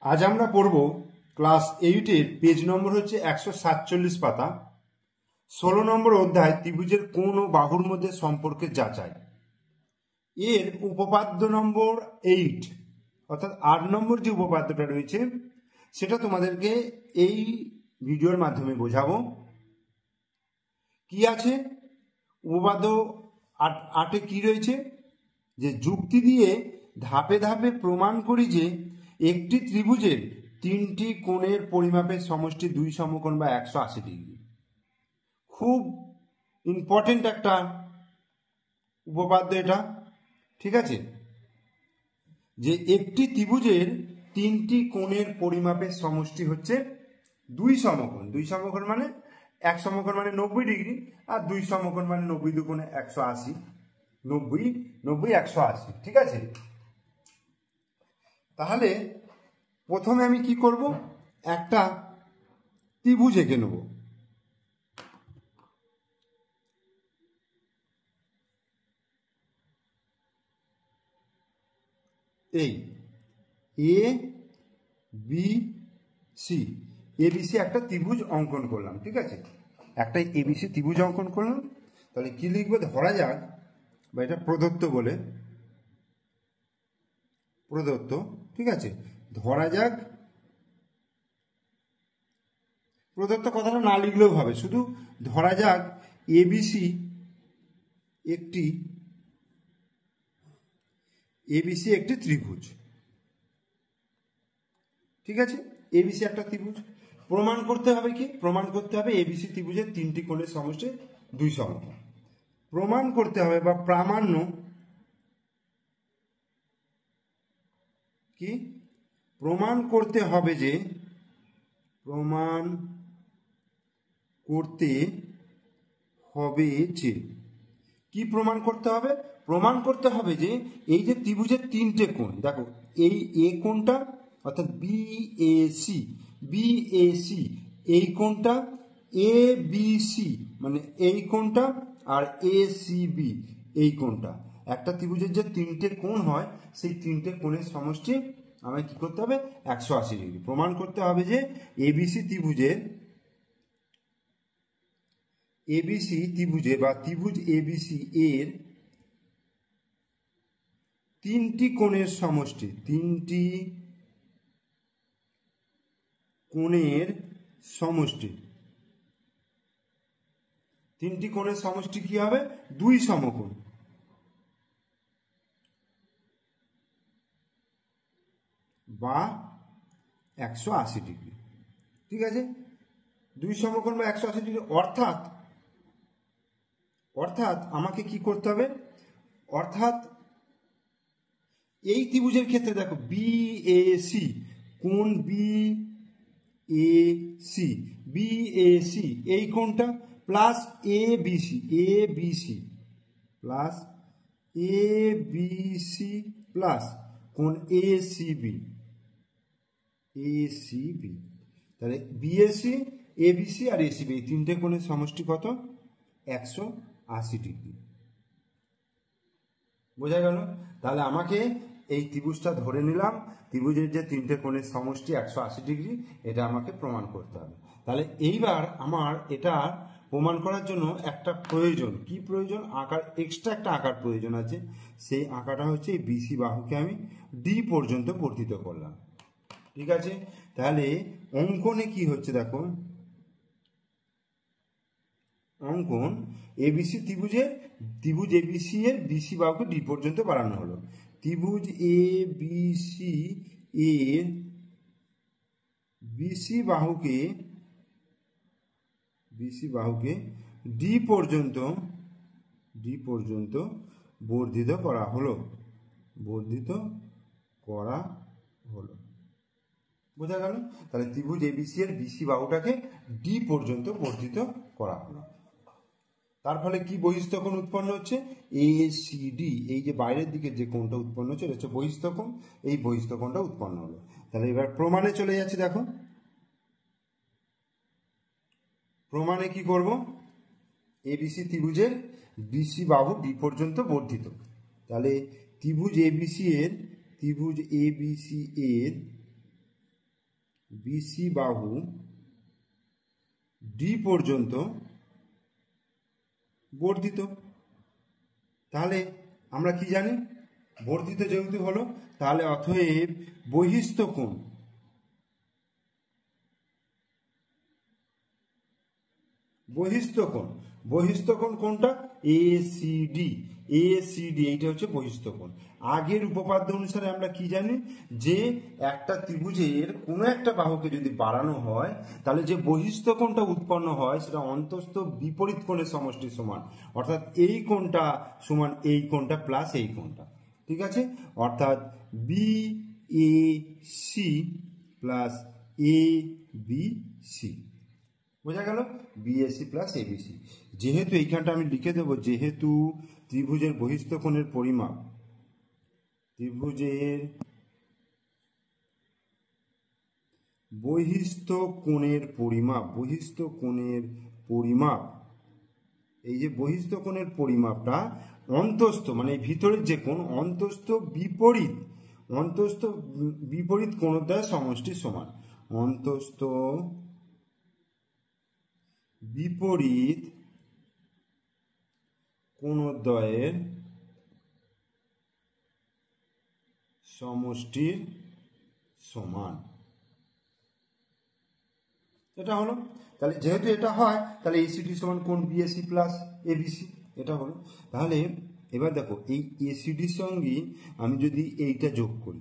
আজ আমরা পড়ব ক্লাস 8-এর পেজ নম্বর হচ্ছে 147 পাতা, 16 নম্বর অধ্যায় ত্রিভুজের কোণ ও বাহুর মধ্যে সম্পর্কের যাচাই। এর উপপাদ্য নম্বর 8 অর্থাৎ 8 নম্বর যে উপপাদ্যটা রয়েছে সেটা তোমাদেরকে এই ভিডিওর মাধ্যমে বোঝাবো। কি আছে উপপাদ্য 8-এ কি রয়েছে, যে যুক্তি দিয়ে ধাপে ধাপে প্রমাণ করি যে একটি ত্রিভুজের তিনটি কোণের পরিমাপের সমষ্টি 2 সমকোণ বা 180 ডিগ্রি। খুব ইম্পর্টেন্ট একটা উপপাদ্য এটা, ঠিক আছে। যে একটি ত্রিভুজের তিনটি কোণের পরিমাপের সমষ্টি হচ্ছে 2 সমকোণ। 2 সমকোণ মানে 1 সমকোণ মানে 90 ডিগ্রি, আর 2 সমকোণ মানে 90 দুগুণে 180, 90 180, ঠিক আছে। তাহলে প্রথমে আমি কি করব, একটা ত্রিভুজ এঁকে নেব। এই এ বি সি, এবিসি একটা ত্রিভুজ অঙ্কন করলাম, ঠিক আছে। একটা এবিসি ত্রিভুজ অঙ্কন করলাম। তাহলে কি লিখবো, ধরা যাক, বা এটা প্রদত্ত বলে, প্রদত্ত, ঠিক আছে। ধরা যাক, প্রদত্ত কথাটা না লিখলেও হবে, শুধু ধরা যাক এবিসি একটি ত্রিভুজ, ঠিক আছে। এবিসি একটা ত্রিভুজ। প্রমাণ করতে হবে কি, প্রমাণ করতে হবে এবিসি ত্রিভুজের তিনটি কোণের সমষ্টি 2 সমকোণ। প্রমাণ করতে হবে বা প্রামাণ্য কি, প্রমাণ করতে হবে যে, প্রমাণ করতে হবে যে, কি প্রমাণ করতে হবে, প্রমাণ করতে হবে যে এই যে ত্রিভুজের তিনটে কোণ, দেখো এই এ কোণটা অর্থাৎ বিএসি এই কোণটা, এ বিসি মানে এই কোণটা, আর এসিবি এই কোণটা। একটা ত্রিভুজের যে তিনটে কোণ হয় সেই তিনটে কোণের সমষ্টি আমায় কি করতে হবে, 180 ডিগ্রি। প্রমাণ করতে হবে যে এবিসি ত্রিভুজে বা ত্রিভুজ এবিসি এর তিনটি কোণের সমষ্টি, তিনটি কোণের সমষ্টি, তিনটি কোণের সমষ্টি কি হবে, 2 সমকোণ বা 180 ডিগ্রি, ঠিক আছে। 2 সমকোণ বা 180 ডিগ্রি, অর্থাৎ আমাকে কি করতে হবে, অর্থাৎ এই ত্রিভুজের ক্ষেত্রে দেখো বিএসি, কোণ বিএসি এই কোণটা প্লাস এবিসি প্লাস কোণ এসিবি, তাহলে বিএসি, এবিসি আর এসিবি এই তিনটে কোণের সমষ্টি কত, 180 ডিগ্রি। বোঝা গেল? তাহলে আমাকে এই ত্রিভুজটা ধরে নিলাম, ত্রিভুজের যে তিনটে কোণের সমষ্টি 180 ডিগ্রি, এটা আমাকে প্রমাণ করতে হবে। তাহলে এইবার আমার এটা প্রমাণ করার জন্য একটা প্রয়োজন, কি প্রয়োজন, আকার, এক্সট্রা একটা আকার প্রয়োজন আছে। সেই আঁকাটা হচ্ছে এই বিসি বাহুকে আমি ডি পর্যন্ত বর্ধিত করলাম, ঠিক আছে। তাহলে অঙ্কনে কি হচ্ছে দেখো, অঙ্কন এবিসি ত্রিভুজ এবিসি এর বিসি বাহুকে ডি পর্যন্ত বাড়ানো হলো। ত্রিভুজ এবিসি এর বিসি বাহুকে ডি পর্যন্ত বর্ধিত করা হলো, বোঝা গেল? তাহলে ত্রিভুজ এবিসি এর বিসি বাহুটাকে ডি পর্যন্ত বর্ধিত করা হলো। তার ফলে কি বহিঃস্থকোণ উৎপন্ন হচ্ছে, এসিডি, এই যে বাইরের দিকে যে কোণটা উৎপন্ন হচ্ছে এটা হচ্ছে বহিঃস্থকোণ, এই বহিঃস্থকোণটা উৎপন্ন হলো। তাহলে এবার প্রমাণে চলে যাচ্ছে, দেখো প্রমাণে কি করব, এবিসি ত্রিভুজের বিসি বাহু ডি পর্যন্ত বর্ধিত। তাহলে ত্রিভুজ এবিসি এর বিসি বাহু ডি পর্যন্ত বর্ধিত। তাহলে আমরা কি জানি, বর্ধিত যেহেতু হলো, তাহলে অতএব বহিস্থ কোণ, বহিস্থ কোণ কোনটা? এসিডি। এইটা হচ্ছে বহিস্থ কোণ। আগের উপপাদ্য অনুসারে আমরা কি জানি, যে একটা ত্রিভুজের কোনো একটা বাহুকে যদি বাড়ানো হয় তাহলে যে বহিস্থ কোণটা উৎপন্ন হয় সেটা অন্তস্থ বিপরীত কোণের সমষ্টির সমান, অর্থাৎ এই কোণটা সমান এই কোণটা প্লাস এই কোণটা। ঠিক আছে, অর্থাৎ B A C plus A B C, বোঝা গেল? BAC plus ABC. যেহেতু এইখানটা আমি লিখে দেবো, যেহেতু ত্রিভুজের বহিস্থ কোণের পরিমাপ, ত্রিভুজের বহিস্থ কোণের পরিমাপ, এই যে বহিস্থ কোণের পরিমাপটা অন্তস্থ মানে ভিতরের যে কোণ, অন্তস্থ বিপরীত কোণদ্বয়ের সমষ্টির সমান। অন্তস্থ বিপরীত কোণদ্বয়ের সমষ্টির সমান। এটা হলো। তাহলে যেহেতু এটা হয়, তাহলে এসিডি সমান কোণ বিএসি প্লাস এবিসি, এটা হলো। তাহলে এবার দেখো, এই এসিডির সঙ্গে আমি যদি এইটা যোগ করি,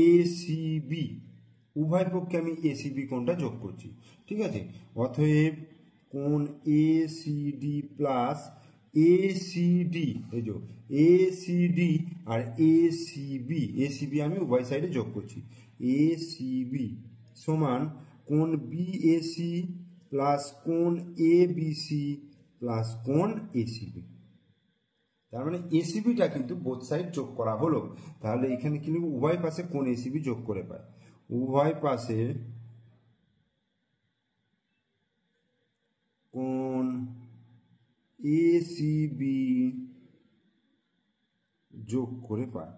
এসিবি, উভয় পক্ষে আমি এসিবি কোণটা যোগ করছি। ঠিক আছে, অতএব কোণ এসিডি প্লাস এসিডি, এই যে এসিডি আর এসিবি আমি উভয় সাইডে যোগ করছি। এসিবি সমান কোণ বিএসি প্লাস কোণ এবিসি প্লাস কোণ এসিবি। তার মানে এসিবিটা কিন্তু বোথ সাইড যোগ করা হলো। তাহলে এখানে কি লিখব, উভয় পাশে কোণ এসিবি যোগ করে পায়, উভয় পাশে কোণ এসিবি যোগ করে পায়,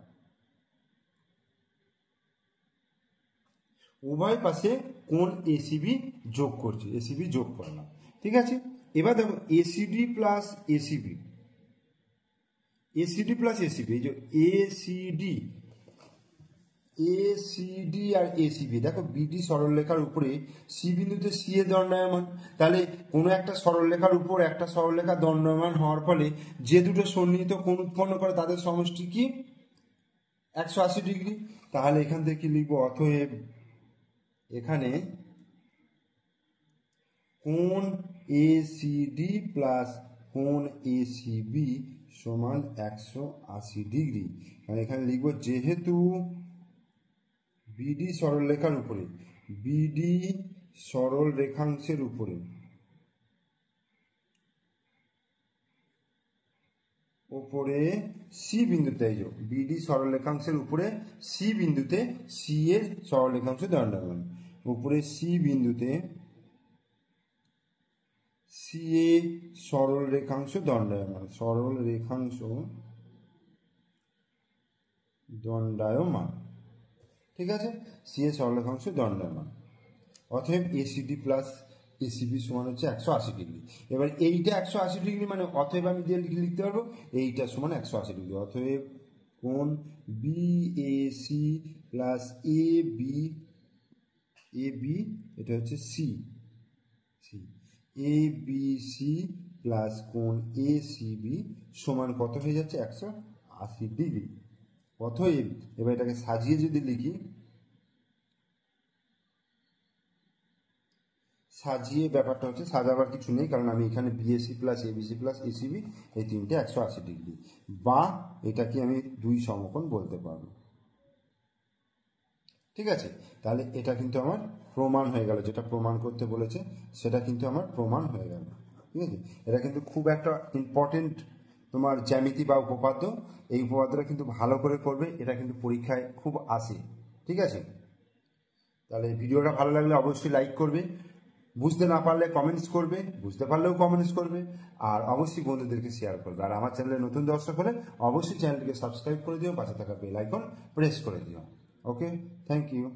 উভয় পাশে কোণ এসিবি যোগ করছি, এসিবি যোগ করলাম। ঠিক আছে, এবার দেখো এসিডি প্লাস এসিবি, এই যে এসিডি আর এসিবি, দেখো বিডি সরলরেখার উপরে সি বিন্দুতে সি এ দণ্ডায়মান। তাহলে কোনো একটা সরলরেখার উপর একটা সরলরেখা দণ্ডায়মান হওয়ার ফলে যে দুটো সন্নিহিত কোণ উৎপন্ন করে তাদের সমষ্টি কি? 180 ডিগ্রি। তাহলে এখান থেকে লিখব, অতএব এখানে কোণ এসিডি প্লাস কোণ এসিবি সমান 180 ডিগ্রি। মানে এখানে লিখব, যেহেতু বিডি সরলরেখার উপরে, বিডি সরল রেখাংশের উপরে সি বিন্দুতে, এই যে বিডি সরলরেখাংশের উপরে সি বিন্দুতে সি এর সরলরেখাংশ দণ্ডায়মান, উপরে সি বিন্দুতে সি এ সরল রেখাংশ দণ্ডায়মান। ঠিক আছে, সি এ সরল রেখাংশ দণ্ডায়মান। অতএব এসিডি প্লাস এসিবি সমান হচ্ছে 180 ডিগ্রি। এবার এইটা 180 ডিগ্রি, মানে অতএব আমি দিয়ে লিখতে পারবো এইটা সমান 180 ডিগ্রি। অতএব কোণ বিএসি প্লাস এবি, এটা হচ্ছে সি, এবিসি প্লাস কোণ এসিবি সমান কত হয়ে যাচ্ছে? 180 ডিগ্রি। অতএব এবার এটাকে সাজিয়ে যদি লিখি, সাজিয়ে ব্যাপারটা হচ্ছে, সাজাবার কিছু নেই, কারণ আমি এখানে BAC plus ABC plus ACB এই তিনটে 180 ডিগ্রি, বা এটাকে আমি দুই সমকোণ বলতে পারবো। ঠিক আছে, তাহলে এটা কিন্তু আমার প্রমাণ হয়ে গেল, যেটা প্রমাণ করতে বলেছে সেটা কিন্তু আমার প্রমাণ হয়ে গেল। ঠিক আছে, এটা কিন্তু খুব একটা ইম্পর্টেন্ট তোমার জ্যামিতি বা উপপাদ্য। এই উপপাদ্যটা কিন্তু ভালো করে করবে, এটা কিন্তু পরীক্ষায় খুব আসে। ঠিক আছে, তাহলে ভিডিওটা ভালো লাগলে অবশ্যই লাইক করবে, বুঝতে না পারলে কমেন্টস করবে, বুঝতে পারলেও কমেন্টস করবে, আর অবশ্যই বন্ধুদেরকে শেয়ার করবে। আর আমার চ্যানেলে নতুন দর্শক হলে অবশ্যই চ্যানেলটিকে সাবস্ক্রাইব করে দিও, পাশে থাকা বেল আইকন প্রেস করে দিও। ওকে, থ্যাংক ইউ।